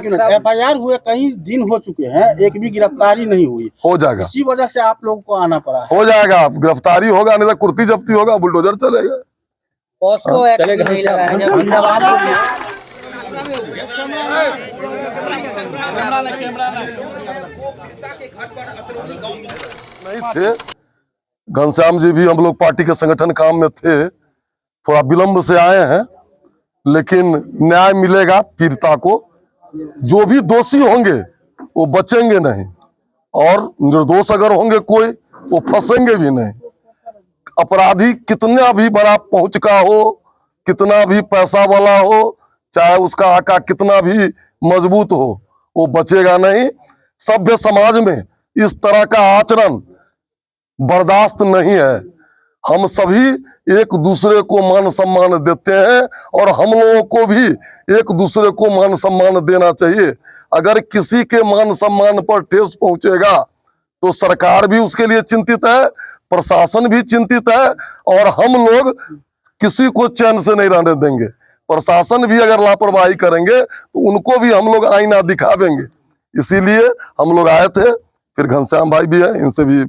FIR हुए कई दिन हो चुके हैं, एक भी गिरफ्तारी नहीं हुई। हो जाएगा, इसी वजह से आप लोगों को आना पड़ा है। हो जाएगा, गिरफ्तारी होगा, नहीं तो कुर्ती जब्ती होगा, बुलडोजर चलेगा। पॉस्को एक्ट नहीं लगा है जब नहीं थे। घनश्याम जी भी हम लोग पार्टी के संगठन काम में थे, थोड़ा विलंब से आए हैं, लेकिन न्याय मिलेगा पीड़िता को। जो भी दोषी होंगे वो बचेंगे नहीं, और निर्दोष अगर होंगे कोई वो फंसेंगे भी नहीं। अपराधी कितना भी बड़ा पहुंच का हो, कितना भी पैसा वाला हो, चाहे उसका आका कितना भी मजबूत हो, वो बचेगा नहीं। सभ्य समाज में इस तरह का आचरण बर्दाश्त नहीं है। हम सभी एक दूसरे को मान सम्मान देते हैं, और हम लोगों को भी एक दूसरे को मान सम्मान देना चाहिए। अगर किसी के मान सम्मान पर ठेस पहुंचेगा तो सरकार भी उसके लिए चिंतित है, प्रशासन भी चिंतित है, और हम लोग किसी को चैन से नहीं रहने देंगे। प्रशासन भी अगर लापरवाही करेंगे तो उनको भी हम लोग आईना दिखावेंगे। इसीलिए हम लोग आए थे। फिर घनश्याम भाई भी है, इनसे भी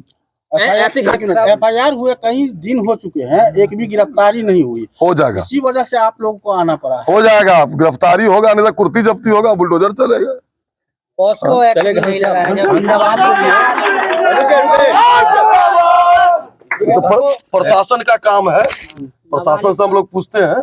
FIR हुए कई दिन हो चुके हैं, एक भी गिरफ्तारी नहीं हुई। हो जाएगा, इसी वजह से आप लोगों को आना पड़ा है। हो जाएगा, गिरफ्तारी होगा, नहीं तो कुर्ती जब्ती होगा, बुलडोजर चलेगा। पॉस्को एक्ट नहीं लगा है तो प्रशासन का काम है, प्रशासन से हम लोग पूछते हैं।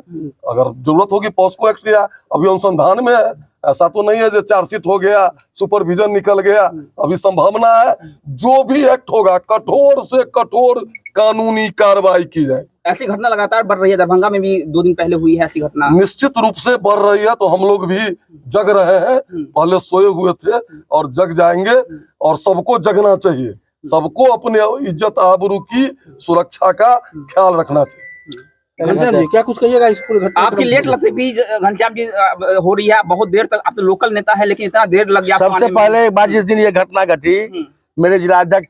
अगर जरूरत होगी पॉस्को एक्ट या अभी अनुसंधान में है, ऐसा तो नहीं है जो चार्जशीट हो गया, सुपरविजन निकल गया, अभी संभावना है। जो भी एक्ट होगा कठोर से कठोर कानूनी कार्रवाई की जाए। ऐसी घटना लगातार बढ़ रही है, दरभंगा में भी 2 दिन पहले हुई है ऐसी घटना। निश्चित रूप से बढ़ रही है, तो हम लोग भी जग रहे हैं। पहले सोए हुए थे और जग जाएंगे, और सबको जगना चाहिए। सबको अपने इज्जत आबरू की सुरक्षा का ख्याल रखना चाहिए। घनश्याम जी क्या कुछ कहिएगा इस पूरी घटना? आपकी लेट लगती भी घनश्याम जी हो रही है बहुत देर तक। आप तो लोकल नेता है, लेकिन इतना देर लग गया। सबसे पहले एक बात, जिस दिन ये घटना घटी, मेरे जिलाध्यक्ष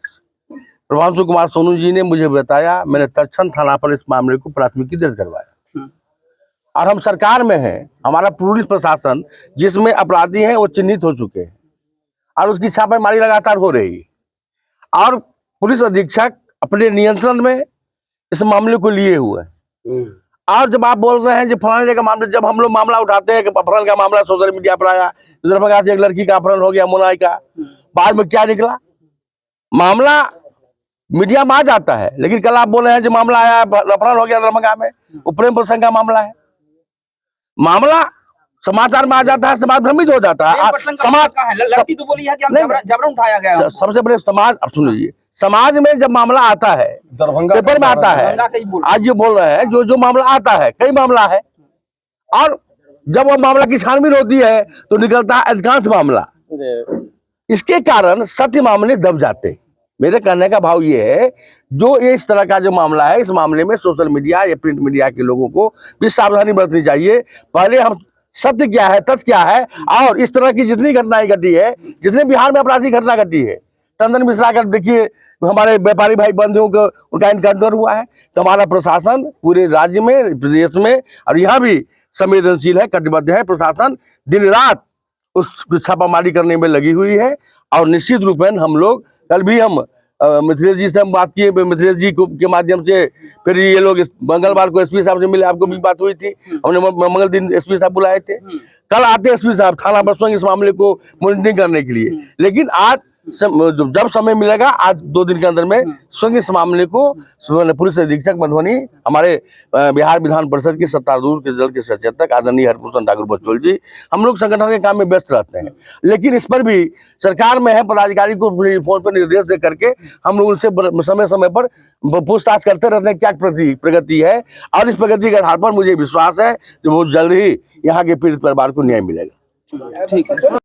प्रभांशु कुमार सोनू जी ने मुझे बताया। मैंने तत्क्षण थाना पर इस मामले को प्राथमिकी दर्ज करवाया, और हम सरकार में हैं। हमारा पुलिस प्रशासन जिसमें अपराधी हैं वो चिन्हित हो चुके हैं, और उसकी छापेमारी लगातार हो रही है, और पुलिस अधीक्षक अपने नियंत्रण में इस मामले को लिए हुए हैं। और जब आप बोल रहे हैं जो फलाने जगह मामला, जब हम लोग मामला उठाते हैं कि अपहरण का मामला सोशल मीडिया पर आया, दरभंगा से एक लड़की का अपहरण हो गया, मोनाई का, बाद में क्या निकला? मामला मीडिया में आ जाता है, लेकिन कल आप बोल रहे हैं जो मामला आया अपहरण हो गया दरभंगा में, वो प्रेम प्रसंग का मामला है। मामला समाचार में आ जाता है, समाज भ्रमित हो जाता है। समाज का है, लड़की तो बोली है कि जबरन उठाया गया। सबसे पहले समाज, अब सुन लीजिए, समाज में जब मामला आता है, दरभंगा पेपर में आता है, आज ये बोल रहे हैं जो मामला आता है, कई मामला है, और जब वो मामला की छानबीन होती है तो निकलता है अधिकांश मामला। इसके कारण सत्य मामले दब जाते हैं। मेरे कहने का भाव ये है, जो ये इस तरह का जो मामला है, इस मामले में सोशल मीडिया या प्रिंट मीडिया के लोगों को भी सावधानी बरतनी चाहिए। पहले हम सत्य क्या है, तथ्य क्या है, और इस तरह की जितनी घटनाएं घटी है, जितने बिहार में अपराधी घटना घटी है, टंडन मिश्रा का देखिए, हमारे व्यापारी भाई बंधुओं को उनका इनकाउंटर हुआ है। तो हमारा प्रशासन पूरे राज्य में, प्रदेश में और यहाँ भी संवेदनशील है, कटिबद्ध है। प्रशासन दिन रात उस छापामारी करने में लगी हुई है, और निश्चित रूप में हम लोग, कल भी हम मिथिलेश जी से हम बात किए, मिथिलेश जी के माध्यम से, फिर ये लोग मंगलवार को एसपी साहब से मिले, आपको भी बात हुई थी, हमने मंगल दिन एसपी साहब बुलाए थे। कल आते एसपी साहब थाना पर इस मामले को मॉनिटरिंग करने के लिए, लेकिन आज जब समय मिलेगा, आज 2 दिन के अंदर में स्वयं इस मामले को पुलिस अधीक्षक मधुबनी, हमारे बिहार विधान परिषद के सत्तारूढ़ के दल के सचेतक आदरणीय हरभूषण ठाकुर बचौल जी, हम लोग संगठन के काम में व्यस्त रहते हैं, लेकिन इस पर भी सरकार में है पदाधिकारी को फोन पर निर्देश दे करके हम लोग उनसे समय समय पर पूछताछ करते रहते हैं क्या प्रगति है, और इस प्रगति के आधार पर मुझे विश्वास है कि बहुत जल्द ही यहाँ के पीड़ित परिवार को न्याय मिलेगा। ठीक है।